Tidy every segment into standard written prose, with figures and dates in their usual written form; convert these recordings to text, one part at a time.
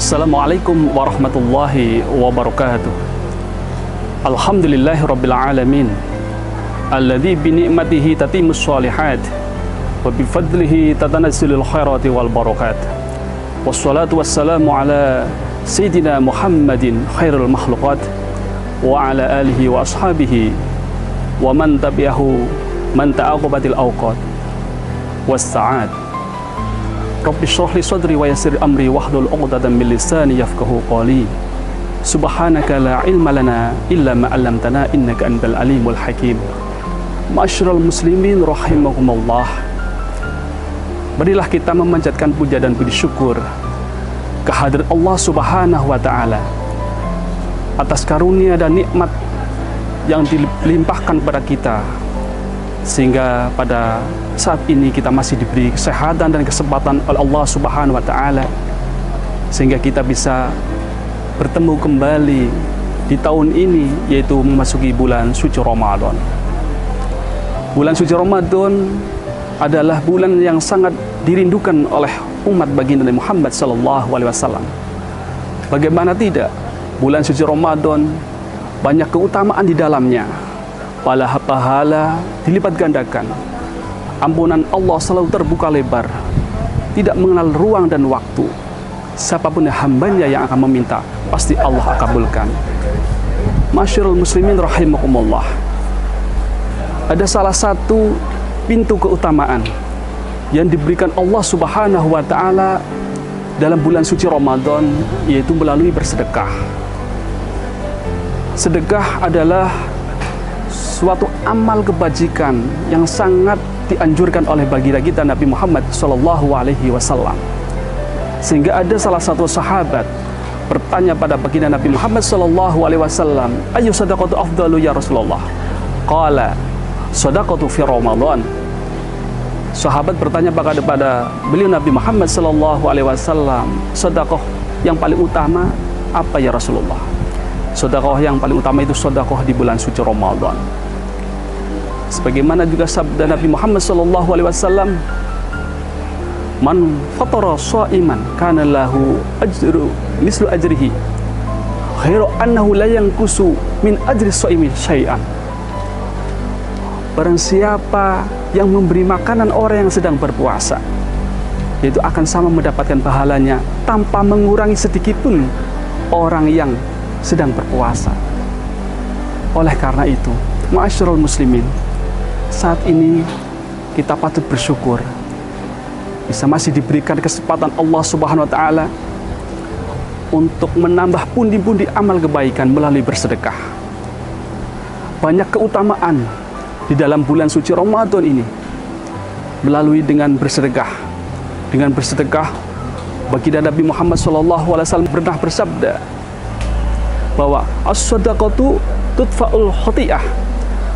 Assalamualaikum warahmatullahi wabarakatuh. Alhamdulillahi rabbil alamin, alladzi bi ni'matihi tatimmus shalihat wa bi fadlihi tatanazzalul khairati wal barakat. Wassalatu wassalamu ala sayyidina Muhammadin khairul makhluqat wa ala alihi wa ashabihi wa man tabi'ahu man ta'aqabatil awqat wassa'ad. Rabbi shrah li sadri wa yassir amri wahlul 'uqdatam min lisani yafqahu qawli. Subhanaka la ilma lana illa ma 'allamtana innaka antal alimul hakim. Ma'asyiral muslimin rahimakumullah. Marilah kita memanjatkan puja dan puji syukur kehadirat Allah Subhanahu wa taala atas karunia dan nikmat yang dilimpahkan kepada kita, sehingga pada saat ini kita masih diberi kesehatan dan kesempatan oleh Allah Subhanahu wa taala, sehingga kita bisa bertemu kembali di tahun ini, yaitu memasuki bulan suci Ramadan. Bulan suci Ramadan adalah bulan yang sangat dirindukan oleh umat baginda Nabi Muhammad SAW. Bagaimana tidak, bulan suci Ramadan banyak keutamaan di dalamnya. Pahala dilipat gandakan, ampunan Allah selalu terbuka lebar, tidak mengenal ruang dan waktu. Siapapun hambanya yang akan meminta, pasti Allah kabulkan. Masyarul muslimin rahimakumullah. Ada salah satu pintu keutamaan yang diberikan Allah Subhanahu wa taala dalam bulan suci Ramadan, yaitu melalui bersedekah. Sedekah adalah suatu amal kebajikan yang sangat dianjurkan oleh baginda kita Nabi Muhammad SAW. Sehingga ada salah satu sahabat bertanya pada baginda Nabi Muhammad SAW, ayu sadaqatu afdalu ya Rasulullah? Qala sadaqatu fi Ramadan. Sahabat bertanya kepada beliau Nabi Muhammad SAW, sedekah yang paling utama apa ya Rasulullah? Sedekah yang paling utama itu sedekah di bulan suci Ramadan. Sebagaimana juga sabda Nabi Muhammad SAW, man fatara sha'iman kana lahu ajru mislu ajrihi khairu annahu la yanqusu min ajri sha'imin syai'an. Barang siapa yang memberi makanan orang yang sedang berpuasa, itu akan sama mendapatkan pahalanya tanpa mengurangi sedikitpun orang yang sedang berpuasa. Oleh karena itu, ma'asyiral muslimin, saat ini kita patut bersyukur bisa masih diberikan kesempatan Allah Subhanahu wa taala untuk menambah pundi-pundi amal kebaikan melalui bersedekah. Banyak keutamaan di dalam bulan suci Ramadan ini melalui dengan bersedekah. Dengan bersedekah, baginda Nabi Muhammad SAW pernah bersabda bahwa as-sadaqatu tudfa'ul khati'ah.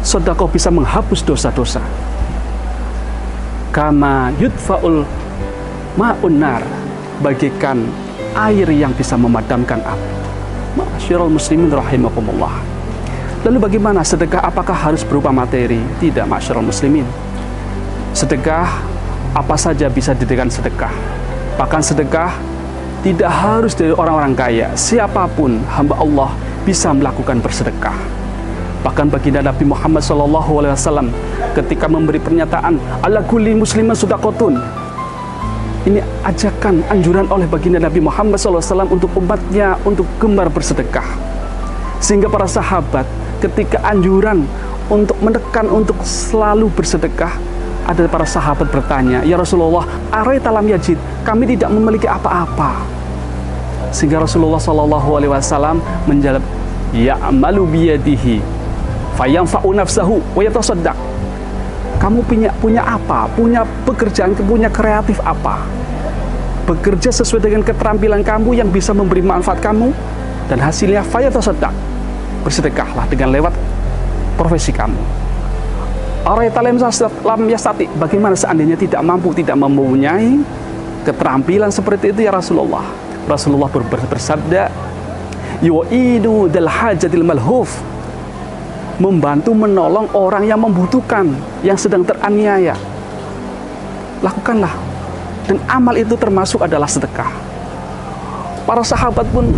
Sedekah bisa menghapus dosa-dosa. Kama yudfa'ul ma'un nar, bagikan air yang bisa memadamkan api. Ma'asyiral muslimin rahimakumullah. Lalu bagaimana sedekah? Apakah harus berupa materi? Tidak, ma'asyiral muslimin. Sedekah apa saja bisa diberikan sedekah. Bahkan sedekah tidak harus dari orang-orang kaya. Siapapun hamba Allah bisa melakukan bersedekah. Bahkan baginda Nabi Muhammad SAW ketika memberi pernyataan ala kulli musliman shadaqatun, ini ajakan, anjuran oleh baginda Nabi Muhammad SAW untuk umatnya untuk gemar bersedekah. Sehingga para sahabat ketika anjuran untuk menekan untuk selalu bersedekah, ada para sahabat bertanya, ya Rasulullah, araita lam yajid, kami tidak memiliki apa-apa. Sehingga Rasulullah SAW menjawab, ya'malu biyadihi fayanfa'u nafsahu wa yatasaddaq. Kamu punya apa? Punya pekerjaan, punya kreatif apa? Bekerja sesuai dengan keterampilan kamu yang bisa memberi manfaat kamu, dan hasilnya fayatasaddaq. Bersedekahlah dengan lewat profesi kamu. Araita lam yastati, bagaimana seandainya tidak mampu, tidak mempunyai keterampilan seperti itu ya Rasulullah? Rasulullah bersabda, yu'idu dal hajatil malhuf, membantu menolong orang yang membutuhkan, yang sedang teraniaya. Lakukanlah, dan amal itu termasuk adalah sedekah. Para sahabat pun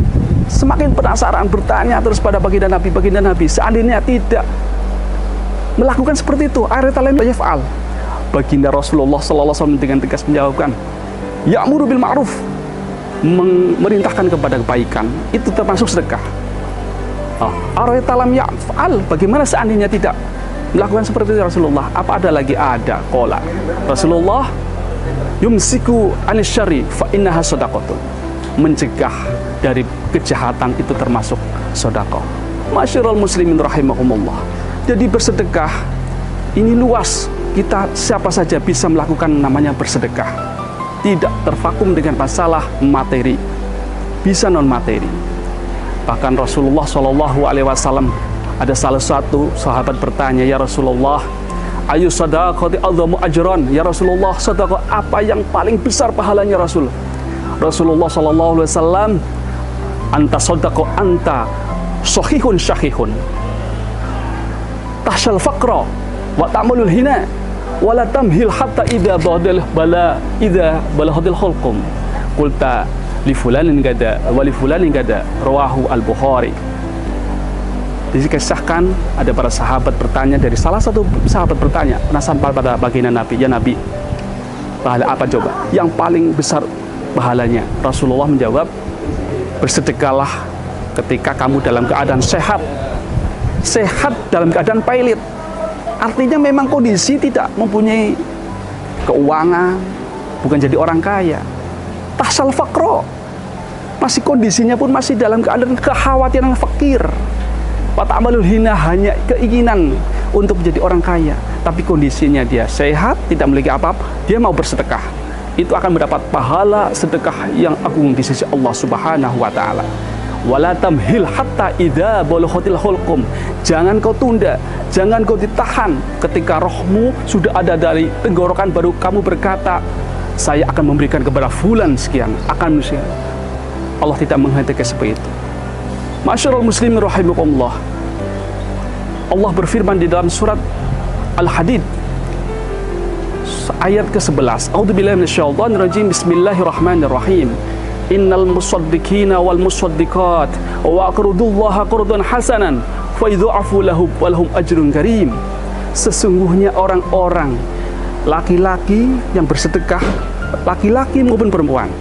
semakin penasaran, bertanya terus pada baginda Nabi, seandainya tidak melakukan seperti itu, air talam yaf'al. Baginda Rasulullah sallallahu alaihi wasallam dengan tegas menjawabkan, ya'muru bil ma'ruf, memerintahkan kepada kebaikan, itu termasuk sedekah. Air talam yaf'al, bagaimana seandainya tidak melakukan seperti itu Rasulullah? Apa ada lagi? Ada. Qala Rasulullah, yumsiku anis syarri fa innaha shadaqatun, mencegah dari kejahatan itu termasuk sedekah. Masyiral muslimin rahimakumullah. Jadi bersedekah ini luas, kita siapa saja bisa melakukan namanya bersedekah, tidak tervakum dengan masalah materi, bisa non materi. Bahkan Rasulullah SAW, ada salah satu sahabat bertanya, ya Rasulullah, ayu sadaqati adzamu ajran, ya Rasulullah, sedekah apa yang paling besar pahalanya Rasul? Rasulullah SAW, anta sadaqah anta sahihun syahihun tahsyal faqra wa ta'malul hina wala tamhil hatta idza balahadil khulqum qulta li fulanin gada wa li fulanin gada, rawahu al-Bukhari. Dikisahkan ada para sahabat bertanya, dari salah satu sahabat bertanya, penasaran pada baginda Nabi, ya Nabi, pahala apa coba yang paling besar pahalanya? Rasulullah menjawab, bersedekahlah ketika kamu dalam keadaan sehat dalam keadaan pailit. Artinya memang kondisi tidak mempunyai keuangan, bukan jadi orang kaya. Tahsal fakro, masih kondisinya pun masih dalam keadaan kekhawatiran fakir. Wata'amalul hina, hanya keinginan untuk menjadi orang kaya, tapi kondisinya dia sehat, tidak memiliki apa-apa, dia mau bersedekah, itu akan mendapat pahala sedekah yang agung di sisi Allah Subhanahu wa Ta'ala. Wala tamhil hatta idza balaghatil hulqum, jangan kau tunda, jangan kau ditahan ketika rohmu sudah ada dari tenggorokan baru kamu berkata, saya akan memberikan kepada fulan sekian, akan sekian. Allah tidak menghendaki seperti itu. Masyarul muslimin rahimakumullah. Allah berfirman di dalam surat Al-Hadid ayat ke-11, a'udzubillahi minasyaitonir rajim, bismillahirrahmanirrahim. Innal musaddiqina wal musaddiqat wa aqridullaha qardan hasanan fa yudha'afu lahum wa lahum ajrun karim. Sesungguhnya orang-orang laki-laki yang bersedekah, laki-laki maupun perempuan,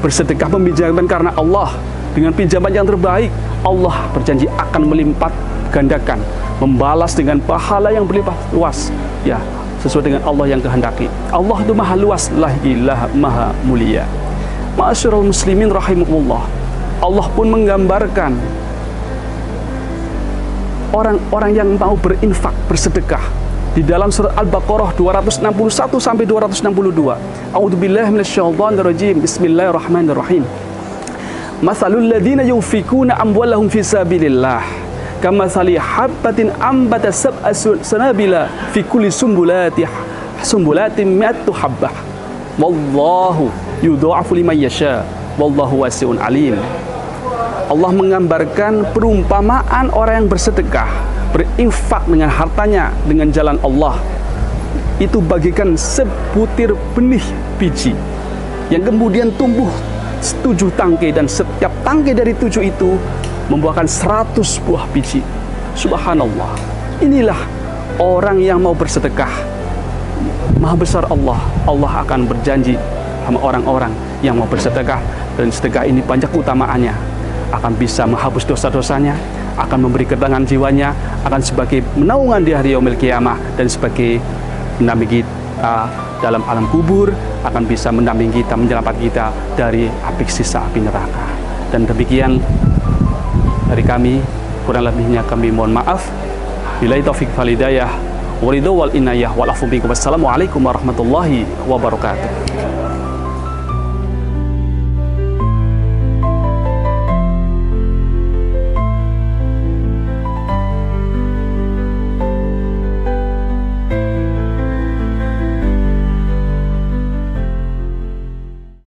bersedekah meminjamkan karena Allah dengan pinjaman yang terbaik, Allah berjanji akan melipat gandakan, membalas dengan pahala yang berlimpah luas, ya, sesuai dengan Allah yang kehendaki. Allah itu maha luas, lahilah maha mulia. Ma'asyiral muslimin rahimakumullah. Allah pun menggambarkan orang-orang yang mau berinfak, bersedekah di dalam surat Al-Baqarah 261 sampai 262. A'udzubillahi minasyaitonir rajim. Bismillahirrahmanirrahim. Matsalul ladzina yunfikuna amwalahum fi sabilillah kamatsali habbatin ambatat sab'a sanabila fi kulli sumbulatin mi'atu habbah wallahu yudha'afu liman yasha wallahu wasi'un alim. Allah menggambarkan perumpamaan orang yang bersedekah, berinfak dengan hartanya dengan jalan Allah, itu bagikan sebutir benih biji yang kemudian tumbuh 7 tangkai, dan setiap tangkai dari 7 itu membuahkan 100 buah biji. Subhanallah. Inilah orang yang mau bersedekah. Maha besar Allah. Allah akan berjanji sama orang-orang yang mau bersedekah, dan sedekah ini banyak keutamaannya, akan bisa menghapus dosa-dosanya, akan memberi ketenangan jiwanya, akan sebagai menaungan di hari yaumil qiyamah, dan sebagai pendamping kita dalam alam kubur, akan bisa mendampingi kita, menyelamatkan kita dari api siksa api neraka. Dan demikian dari kami, kurang lebihnya kami mohon maaf. Billahi taufiq wal hidayah, waridho wal inayah wal afu bikum. Wassalamualaikum warahmatullahi wabarakatuh.